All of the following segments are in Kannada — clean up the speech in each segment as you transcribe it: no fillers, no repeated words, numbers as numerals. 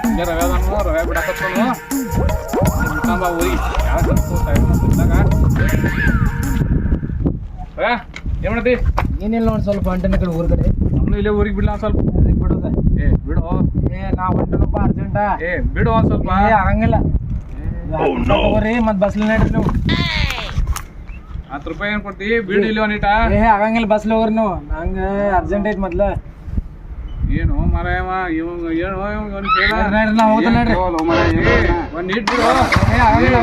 ಇಲ್ಲೇ ರವೆ ಅದಾನು ರವೆ ಬಿಡಾಕತ್ತಾನು ಬಾ ಊರಿ ಯಾಕೆ ರವೆ ಏನು ಮಾಡತಿ ಏನಿಲ್ಲ ನೋಡಿ ಸ್ವಲ್ಪ ಹೊಂಟನ ಕಡೆ ಊರ್ ಕಡೆ ನಮ್ನು ಇಲ್ಲೇ ಊರಿಗೆ ಬಿಡ್ಲ ಸ್ವಲ್ಪ ಅದಕ್ಕೆ ಬಿಡೋದ ಏ ಬಿಡು ನಾವು ಹೊಂಟನಪ್ಪ ಅರ್ಜೆಂಟ ಬಿಡು ಒಂದ್ ಸ್ವಲ್ಪ ಆಗಂಗಿಲ್ಲ ತಗೋರಿ ಮತ್ ಬಸ್ಲಿ ನಡ್ರಿ ನೀವು 10 ರೂಪಾಯಿ ಏನ್ ಕೊಡ್ತಿ ಬಿಡು ಇಲ್ಲಿ ಒಂದಿಟ ಆಗಂಗಿಲ್ಲ ಬಸ್ಲಿ ಹೋಗ್ರಿ ನೀವು ನಂಗೆ ಅರ್ಜೆಂಟ್ ಐತಿ ಮೊದ್ಲ ಏನು ಮಾರಾಯವ ಇವ್ ಏನು ನಾವು ಹೋದ ನಡ್ರಿ ಒಂದ್ ನೀಟ್ ಬಿಡು ಆಗಂಗಿಲ್ಲ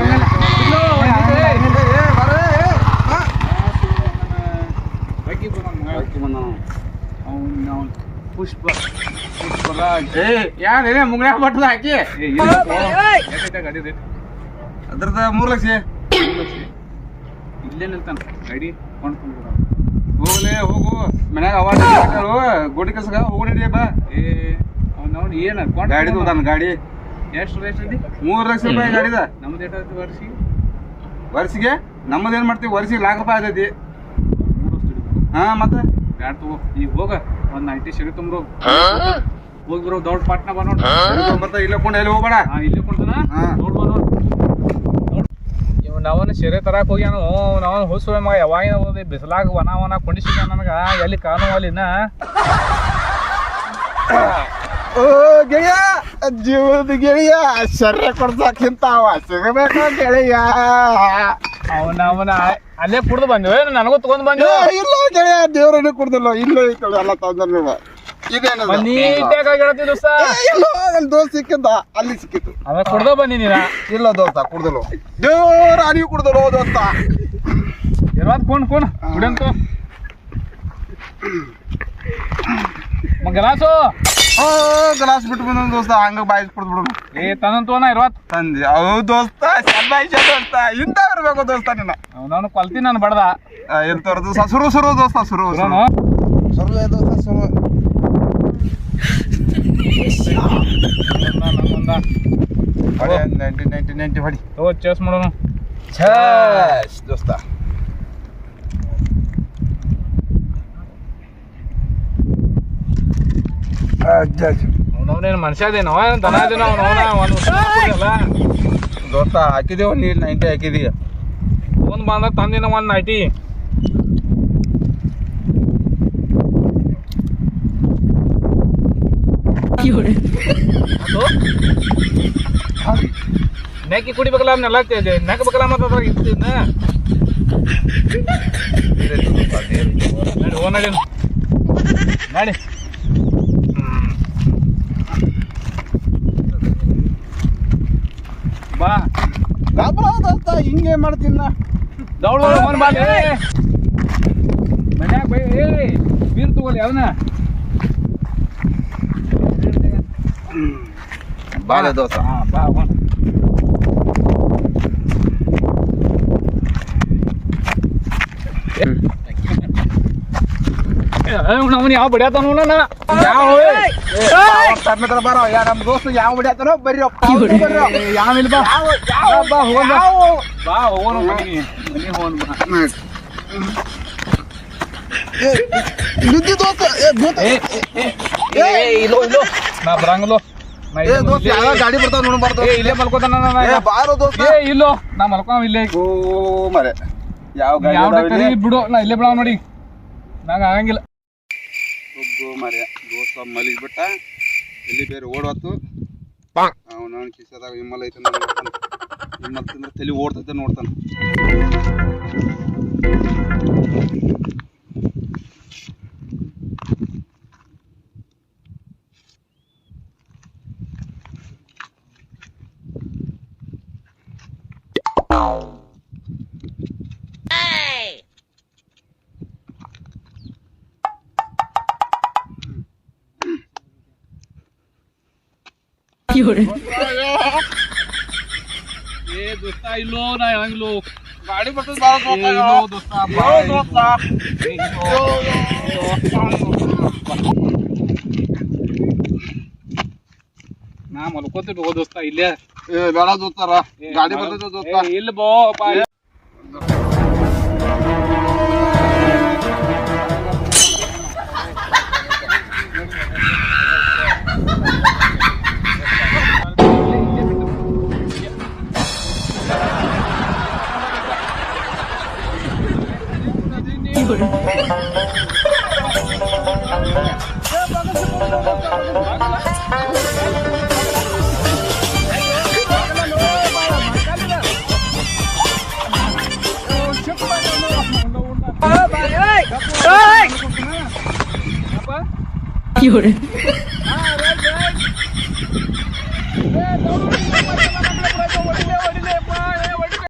ಪುಷ್ಪರಾಜ್ ಯಾರೇ ಮುಂಗ್ನ್ಯಾಗ ಬಟ್ಟದ ಹಾಕಿ ಗಾಡಿ ರೇಟ್ ಅದ್ರದ 3 ಲಕ್ಷ ಇಲ್ಲೇ ನಿಲ್ತಾನ ಗಾಡಿ ಕೊಂಡ್ಕೊಂಡು ಹೋಗ್ಲೇ ಹೋಗು ಮನ್ಯಾಗ ಅವಾಜ್ ಗೋಡಿ ಕಲ್ಸಗ ಹೋಗು ನಡಿಯಪ್ಪ ಅವ್ನು ಏನ ಗಾಡಿ ತೋದಾನ ಗಾಡಿ ಎಷ್ಟು ರೇಟ್ ಇದೆ 3 ಲಕ್ಷ ರೂಪಾಯಿ ಗಾಡಿದ ನಮ್ದು ಎಷ್ಟು ವರ್ಷಿಗೆ ನಮ್ಮದು ಏನ್ ಮಾಡ್ತೀವಿ ವರ್ಷಿಗೆ ₹1,00,000 ಆದೈತಿ ಹಾ ಮತ್ತೆ ಬ್ಯಾಡ ತಗೋ ಈಗ ಹೋಗ ಒಂದ್ 90 ಸಿಡಿ ತುಂಬ್ರು ಹೋಗಿ ಬರೋ ದೊಡ್ಡ ಪಾಟ್ನ ಬಾ ನೋಡ್ರಿ ಮತ್ತೆ ಇಲ್ಲ ಕೊಂಡು ಎಲ್ಲಿ ಹೋಗ್ಬೇಡ ಇಲ್ಲೇ ಕೊಂಡ್ತಾನ ನೋಡ್ ಬಾ ನೋಡ್ ಇವ್ ನಾವನ್ನ ಸೆರೆ ತರಾಕ್ ಹೋಗ್ಯಾನು ನಾವನ್ ಹುಸುವೆ ಮಗ ಯಾವಾಗಿನ ಹೋದೆ ಬಿಸಲಾಗ ವನ ಕೊಂಡಿಸಿದ ನನಗ ಎಲ್ಲಿ ಕಾಣು ಅಲ್ಲಿನ ಓ ಗೆಳೆಯ ಜೀವದ ಗೆಳೆಯ ಶರ್ಯ ಕೊಡ್ಸಕ್ಕಿಂತ ಸಿಗಬೇಕು ಗೆಳೆಯ ಅವನ ಅಲ್ಲೇ ಕುಡ್ದು ಬಂದಿವ ನನಗೂ ತಗೊಂಡ್ ಬಂದಿವ ಇಲ್ಲ ಗೆಳೆಯ ದೇವ್ರನ್ನೇ ಕುಡ್ದಿಲ್ಲ ಇಲ್ಲ ಎಲ್ಲ ತಂದ್ರ ನೀವು ಇದೇನು ನೀಟಾಗಿ ಹೇಳ್ತಿ ದೋಸ್ತ ಇಲ್ಲ ಅಲ್ಲಿ ದೋಸ್ತ ಸಿಕ್ಕಿದ್ದ ಅಲ್ಲಿ ಸಿಕ್ಕಿತ್ತು ಅದ ಕುಡ್ದ ಬಂದಿ ನೀನ ಇಲ್ಲ ದೋಸ್ತ ಕುಡ್ದಲ್ಲ ದೇವ್ರ ನೀವು ಕುಡ್ದಲ್ಲ ದೋಸ್ತ ಇರ್ವಾದ್ ಫೋನ್ ಕುಡಿಯಂತ ಗಲಾಸು ಗ್ಲಾಸ್ ಬಿಟ್ಟು ಬಂದ ದೋಸ್ತ ಹಂಗ ಬಾಯಿ ಕುಡ್ದು ಬಿಡು ತಂದಂತೋನ ಇರ್ವಾತ್ ತಂದಿ ಅವ್ ದೋಸ್ತ ಶಬ್ಬಾಯಿಷ ದೋಸ್ತ ಇಂತ ಇರ್ಬೇಕು ದೋಸ್ತ ನಿನ್ನ ಅವನವನು ಕೊಲ್ತಿ ನಾನು ಬಡ್ದ ಎಂತವ್ರ ದೋಸ್ತ ಸುರು ದೋಸ್ತ ಸುರು ದೋಸ್ತ ಸುರು ಹೊಡಿ 90 ಹೊಡಿ ಚೇಸ್ ಮಾಡೋಣ ಛಾಸ್ ದೋಸ್ತ ಅವನವನೇನು ಮನುಷ್ಯ ಅದೇನವ ದನ ಅದೇನೋ ಅವನವನ ದೋಸ್ತ ಹಾಕಿದೇವ ನೀರು 90 ಹಾಕಿದೀಯ ಒಂದ್ ಬಂದ ತಂದಿನ ಒಂದ್ 90 ನೆಕ್ಕಿ ಕುಡಿಬೇಕಲ್ಲ ಅದನ್ನೆಲ್ಲ ನೆಕ್ಕಬೇಕಲ್ಲ ಮತ್ತೆ ಅದ್ರಾಗ ಇರ್ತಿದ್ನ ನಡಿ ನಡಿ ನಡಿ ಬಾ ಗಾಬ್ರ ದೋಸ್ತ ಹಿಂಗೆ ಮಾಡ್ತೀನ ದೌಡ್ ಬಾಲೆ ಮನ್ಯಾಗ ಬೈ ಬೀರ್ ತಗೊಳ್ಳಿ ಅವನ ಬಾಲೆ ದೋಸ್ತ ಬಾ ಅವನು ಯಾವ ಬಡಿಯತಾನ ಯಾವ ಬರೋ ನಮ್ ದೋಸ್ತ ಯಾವ ಬಿಡತ್ತಾನೋ ಬರ್ರಿ ಯಾವ ಇಲ್ಲ ಬಾ ಹೋಗೋಣ ಮನಿ ಹೋಗೋಣ ಬಾ ಇಲ್ಲೋ ನಾ ಬರಂಗಿಲ್ಲೋ ಗಾಡಿ ಬರ್ತಾವ ನೋಡ್ಬಾರ್ದು ಇಲ್ಲೇ ಮಲ್ಕೋತಾನ ಬಾರೋ ದೋಸ್ತ ಇಲ್ಲೋ ನಾ ಮಲ್ಕೊ ಇಲ್ಲೇ ಓ ಮರೆ ಯಾವ ಕರಿ ಬಿಡು ನಾ ಇಲ್ಲೇ ಬಿಡವ ನೋಡಿ ನಂಗ ಆಗಂಗಿಲ್ಲ ಮರೆ ದೋಸ್ತ ಮಲಗಿಬಿಟ್ಟ ಎಲ್ಲಿ ಬೇರೆ ಓಡತ್ತು ಅವನ ಕಿಸದಾಗ ವಿಮಲ್ ಐತೆ ವಿಮಲ್ ತಿಂದ್ರೆ ತಲೆ ಓಡ್ತೈತೆ ನೋಡ್ತಾನ ದೋಸ್ತ ಇಲ್ಲೋ ನಾ ಹೇಳಂಗಿಲ್ಲೋ ಗಾಡಿ ಬರ್ತದ ನಾ ಮಲ್ಕೋತೀವಿ ದೋಸ್ತ ಇಲ್ಲೇ ಬೇಡ ದೋಸ್ತಾರ ಗಾಡಿ ಬರ್ತದ ದೋಸ್ತ ಇಲ್ಲ ಬೋ ಅಪ್ಪ